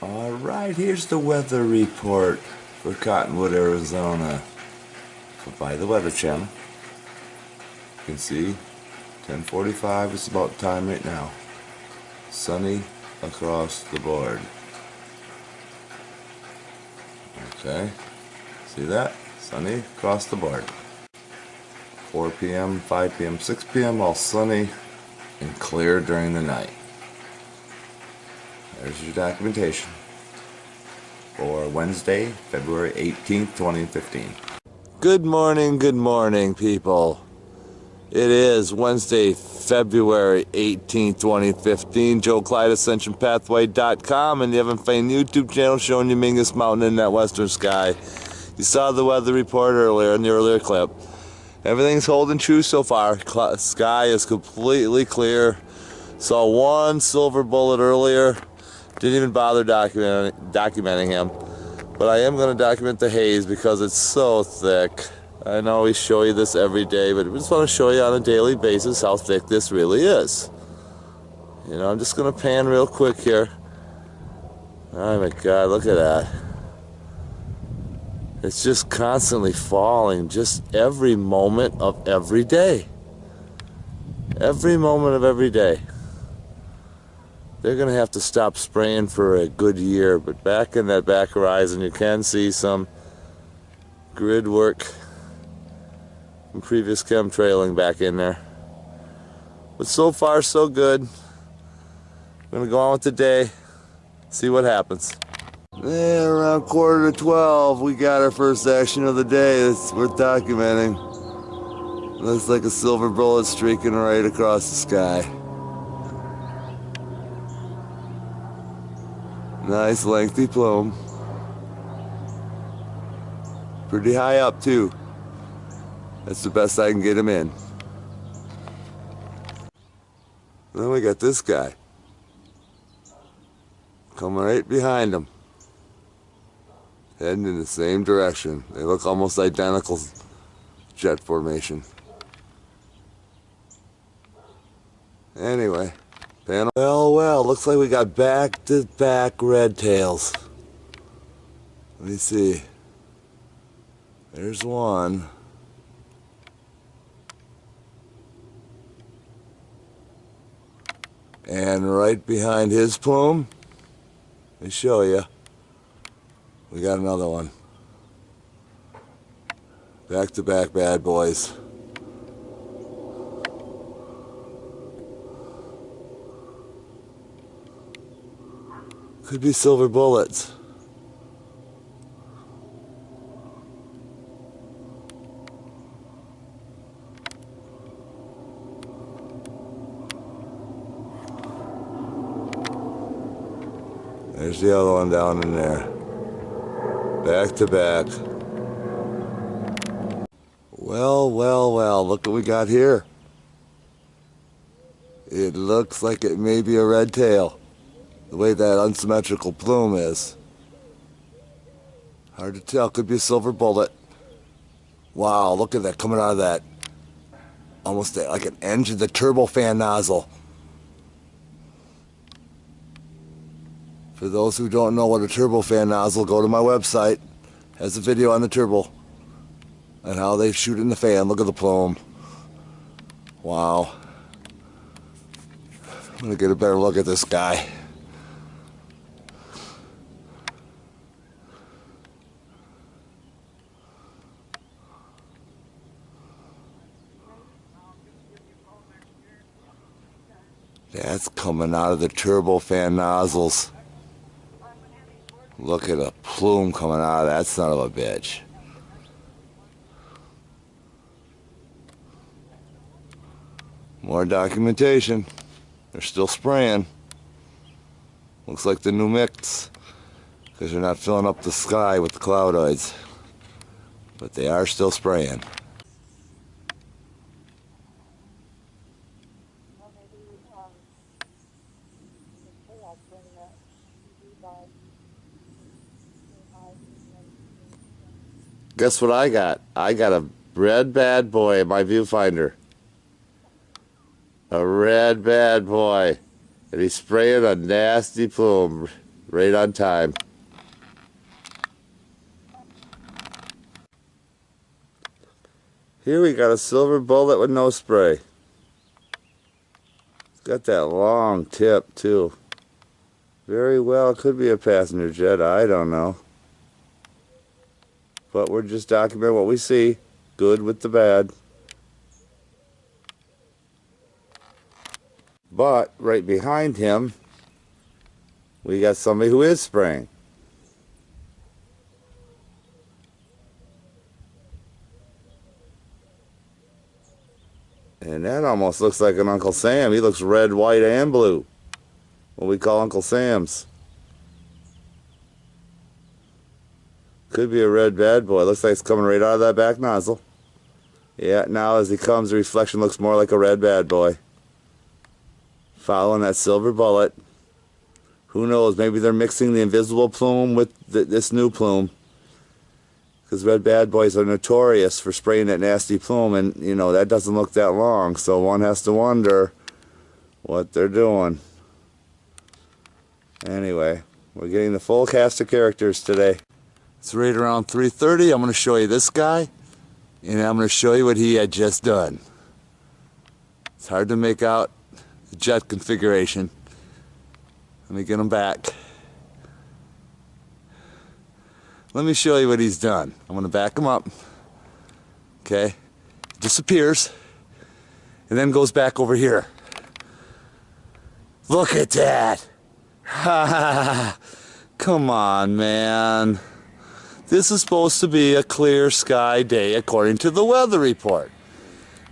Alright, here's the weather report for Cottonwood, Arizona. By the Weather Channel. You can see 10:45 is about time right now. Sunny across the board. Okay, see that? Sunny across the board. 4 p.m., 5 p.m., 6 p.m. all sunny and clear during the night. There's your documentation for Wednesday, February 18th, 2015. Good morning, people. It is Wednesday, February 18th, 2015. Joe Clyde, AscensionPathway.com, and the Evan Fain YouTube channel showing you Mingus Mountain in that western sky. You saw the weather report earlier in the earlier clip. Everything's holding true so far. Sky is completely clear. Saw one silver bullet earlier. Didn't even bother documenting him. But I am going to document the haze because it's so thick. I know we show you this every day, but we just want to show you on a daily basis how thick this really is. You know, I'm just going to pan real quick here. Oh my God, look at that. It's just constantly falling, just every moment of every day. Every moment of every day. They're going to have to stop spraying for a good year, but back in that back horizon you can see some grid work from previous chemtrailing back in there. But so far so good. I'm going to go on with the day, see what happens. Yeah, around 11:45 we got our first action of the day. It's worth documenting. Looks like a silver bullet streaking right across the sky. Nice lengthy plume. Pretty high up too. That's the best I can get him in. Then we got this guy coming right behind him, heading in the same direction. They look almost identical, jet formation. Anyway, panel. Well, looks like we got back-to-back red tails. Let me see. There's one. And right behind his plume, let me show you, we got another one. Back-to-back bad boys. Could be silver bullets. There's the other one down in there. Back to back. Well, look what we got here. It looks like it may be a red tail, the way that unsymmetrical plume is. Hard to tell, could be a silver bullet. Wow, look at that coming out of that. Almost like an engine, the turbofan nozzle. For those who don't know what a turbofan nozzle, go to my website. Has a video on the turbo and how they shoot in the fan. Look at the plume. Wow. I'm gonna get a better look at this guy. That's coming out of the turbofan nozzles. Look at a plume coming out of that son of a bitch. More documentation. They're still spraying. Looks like the new mix, because they're not filling up the sky with the cloudoids. But they are still spraying. Guess what I got? I got a red bad boy in my viewfinder. A red bad boy. And he's spraying a nasty plume. right on time. Here we got a silver bullet with no spray. It's got that long tip too. Very well, could be a passenger jet, I don't know. But we're just documenting what we see. Good with the bad. But right behind him, we got somebody who is spraying. And that almost looks like an Uncle Sam. He looks red, white, and blue. What we call Uncle Sam's. Could be a red bad boy. Looks like it's coming right out of that back nozzle. Yeah, now as he comes, the reflection looks more like a red bad boy. Following that silver bullet. Who knows, maybe they're mixing the invisible plume with this new plume. Because red bad boys are notorious for spraying that nasty plume, and you know, that doesn't look that long, so one has to wonder what they're doing. Anyway, we're getting the full cast of characters today. It's right around 3:30. I'm going to show you this guy, and I'm going to show you what he had just done. It's hard to make out the jet configuration. Let me get him back. Let me show you what he's done. I'm going to back him up. Okay. Disappears. And then goes back over here. Look at that. Ha! Come on, man. This is supposed to be a clear sky day according to the weather report.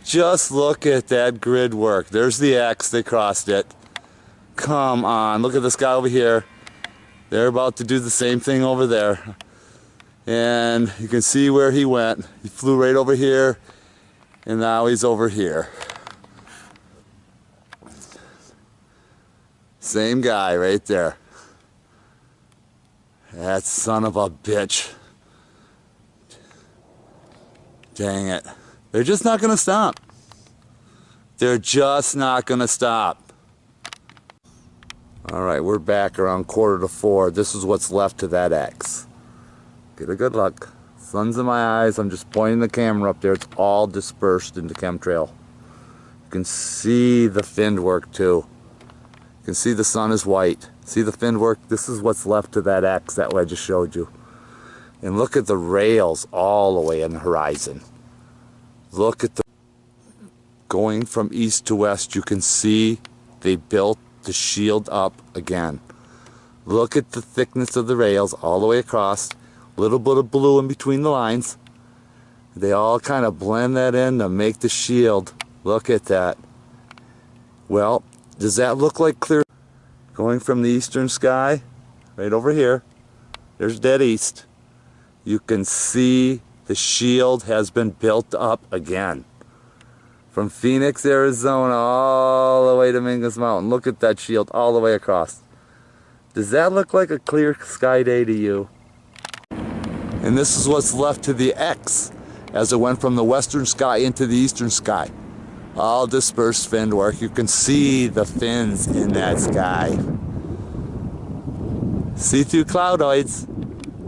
Just look at that grid work. There's the X. They crossed it. Come on. Look at this guy over here. They're about to do the same thing over there. And you can see where he went. He flew right over here, and now he's over here. Same guy right there. That son of a bitch. Dang it. They're just not going to stop. They're just not going to stop. All right, we're back around 3:45. This is what's left to that X. Get a good look. Sun's in my eyes. I'm just pointing the camera up there. It's all dispersed into chemtrail. You can see the fin work too. You can see the sun is white. See the fin work? This is what's left to that X that I just showed you. And look at the rails all the way on the horizon. Look at the... Going from east to west, you can see they built the shield up again. Look at the thickness of the rails all the way across. Little bit of blue in between the lines. They all kind of blend that in to make the shield. Look at that. Well, does that look like clear? Going from the eastern sky, right over here, there's dead east. You can see the shield has been built up again. From Phoenix, Arizona, all the way to Mingus Mountain. Look at that shield all the way across. Does that look like a clear sky day to you? And this is what's left to the X as it went from the western sky into the eastern sky. All dispersed fin work. You can see the fins in that sky. See-through cloudoids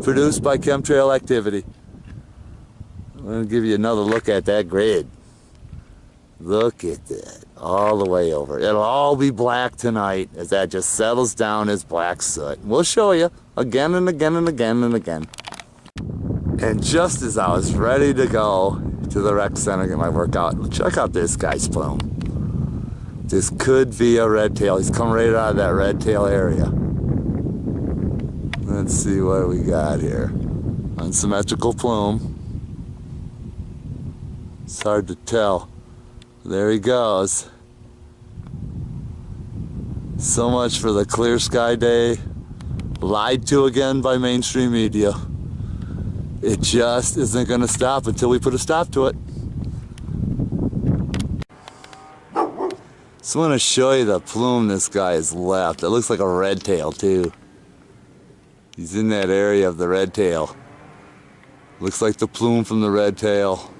produced by chemtrail activity. I'm going to give you another look at that grid. Look at that. All the way over. It'll all be black tonight as that just settles down as black soot. We'll show you again and again and again and again. And just as I was ready to go to the rec center, get my workout, check out this guy's plume. This could be a red tail. He's coming right out of that red tail area. Let's see what we got here. Unsymmetrical plume. It's hard to tell. There he goes. So much for the clear sky day. Lied to again by mainstream media. It just isn't going to stop until we put a stop to it. So I want to show you the plume this guy has left. It looks like a red tail too. He's in that area of the red tail. Looks like the plume from the red tail.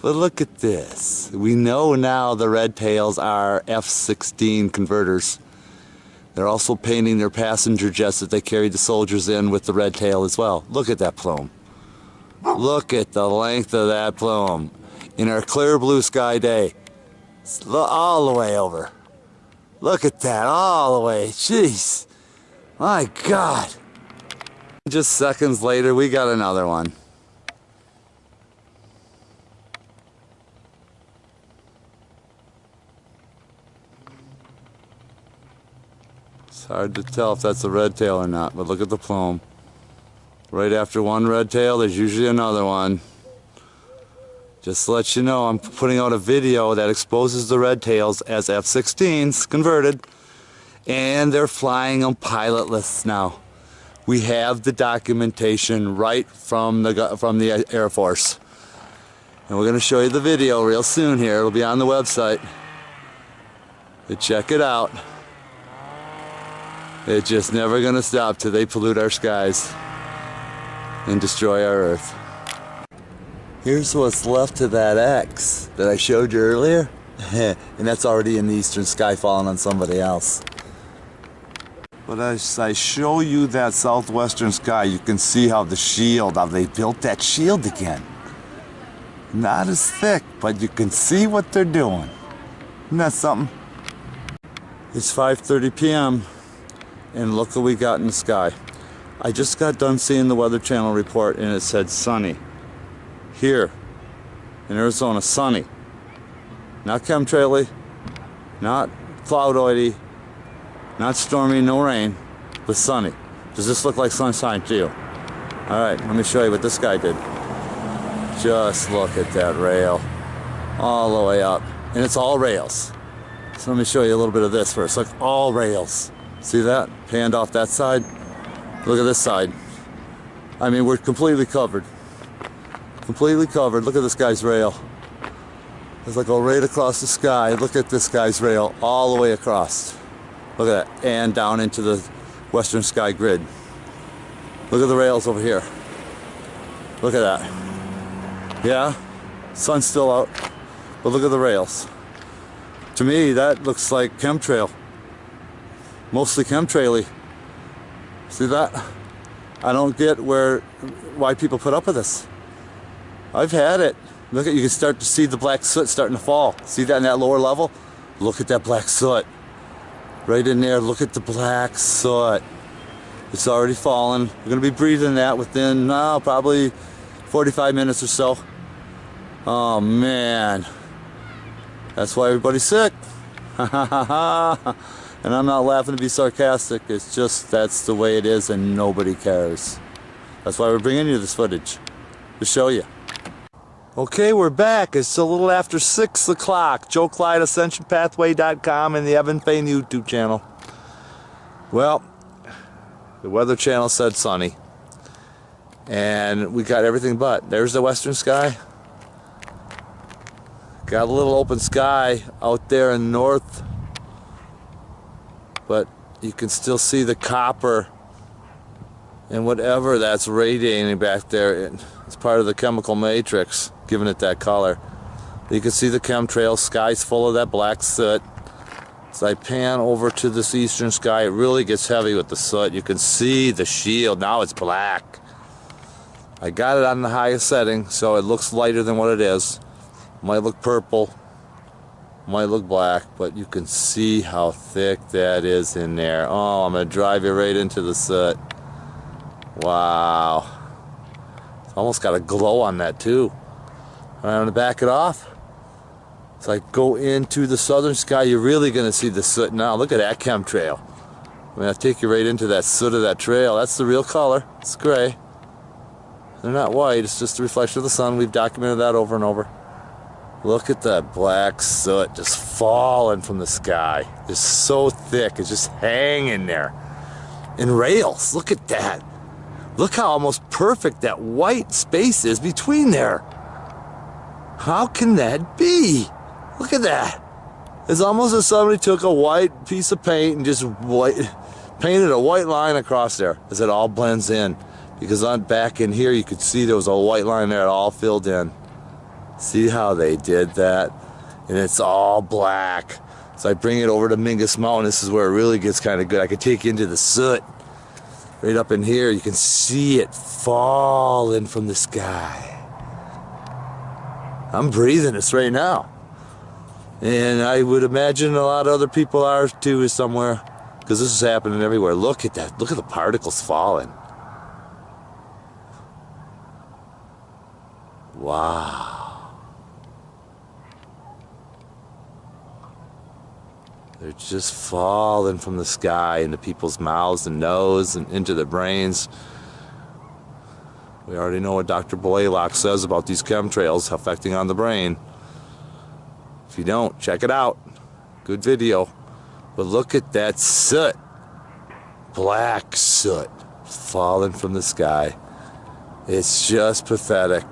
But look at this. We know now the red tails are F-16 converters. They're also painting their passenger jets that they carried the soldiers in with the red tail as well. Look at that plume. Look at the length of that plume. In our clear blue sky day. All the way over. Look at that, all the way. Jeez. My God. Just seconds later, we got another one. It's hard to tell if that's a red tail or not, but look at the plume. Right after one red tail, there's usually another one. Just to let you know, I'm putting out a video that exposes the red tails as F-16s converted, and they're flying them pilotless now. We have the documentation right from the Air Force, and we're going to show you the video real soon here. It'll be on the website. So check it out. It's just never going to stop till they pollute our skies and destroy our Earth. Here's what's left of that X that I showed you earlier, and that's already in the eastern sky falling on somebody else. But as I show you that southwestern sky, you can see how the shield, how they built that shield again. Not as thick, but you can see what they're doing. Isn't that something? It's 5:30 p.m. and look what we got in the sky. I just got done seeing the Weather Channel report and it said sunny. Here in Arizona, sunny. Not chemtraily, not cloudoidy, not stormy, no rain, but sunny. Does this look like sunshine to you? Alright, let me show you what this guy did. Just look at that rail. All the way up. And it's all rails. So let me show you a little bit of this first. Look, all rails. See that? Panned off that side. Look at this side. I mean, we're completely covered. Completely covered. Look at this guy's rail. It's like go right across the sky. Look at this guy's rail all the way across. Look at that. And down into the western sky grid. Look at the rails over here. Look at that. Yeah, sun's still out, but look at the rails. To me, that looks like chemtrail. Mostly chemtraily. See that? I don't get why people put up with this. I've had it. Look at, you can start to see the black soot starting to fall. See that in that lower level? Look at that black soot. Right in there, look at the black soot. It's already fallen. We're going to be breathing that within probably 45 minutes or so. Oh man. That's why everybody's sick. And I'm not laughing to be sarcastic. It's just that's the way it is and nobody cares. That's why we're bringing you this footage. To show you. Okay, we're back. It's a little after 6 o'clock. Joe Clyde, AscensionPathway.com and the Evan Fain YouTube channel. Well, the Weather Channel said sunny. And we got everything but. There's the western sky. Got a little open sky out there in the north. But you can still see the copper and whatever that's radiating back there. It's part of the chemical matrix, giving it that color. You can see the chemtrails, sky's full of that black soot. As I pan over to this eastern sky, it really gets heavy with the soot. You can see the shield, now it's black. I got it on the highest setting, so it looks lighter than what it is. Might look purple, might look black, but you can see how thick that is in there. Oh, I'm going to drive you right into the soot. Wow. It's almost got a glow on that too. I'm going to back it off. As I go into the southern sky, you're really going to see the soot now. Look at that chemtrail. I'm going to take you right into that soot of that trail. That's the real color. It's gray. They're not white. It's just a reflection of the sun. We've documented that over and over. Look at that black soot just falling from the sky. It's so thick. It's just hanging there. And rails. Look at that. Look how almost perfect that white space is between there. How can that be? Look at that. It's almost as somebody took a white piece of paint and just painted a white line across there as it all blends in. Because on back in here you could see there was a white line there, it all filled in. See how they did that? And it's all black. So I bring it over to Mingus Mountain. This is where it really gets kind of good. I could take you into the soot. Right up in here, you can see it falling from the sky. I'm breathing this right now. And I would imagine a lot of other people are too somewhere. Because this is happening everywhere. Look at that. Look at the particles falling. Wow. They're just falling from the sky into people's mouths and nose and into their brains. We already know what Dr. Blaylock says about these chemtrails affecting on the brain. If you don't, check it out. Good video. But look at that soot. Black soot falling from the sky. It's just pathetic.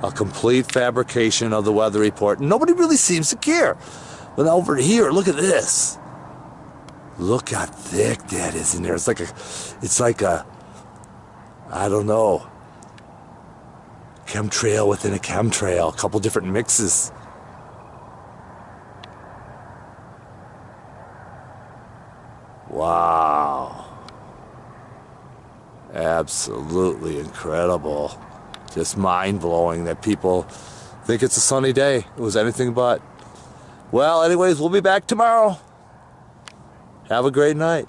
A complete fabrication of the weather report. Nobody really seems to care. But over here, look at this. Look how thick that is in there. It's like a, I don't know, chemtrail within a chemtrail. A couple different mixes. Wow. Absolutely incredible. Just mind-blowing that people think it's a sunny day. It was anything but. Well, anyways, we'll be back tomorrow. Have a great night.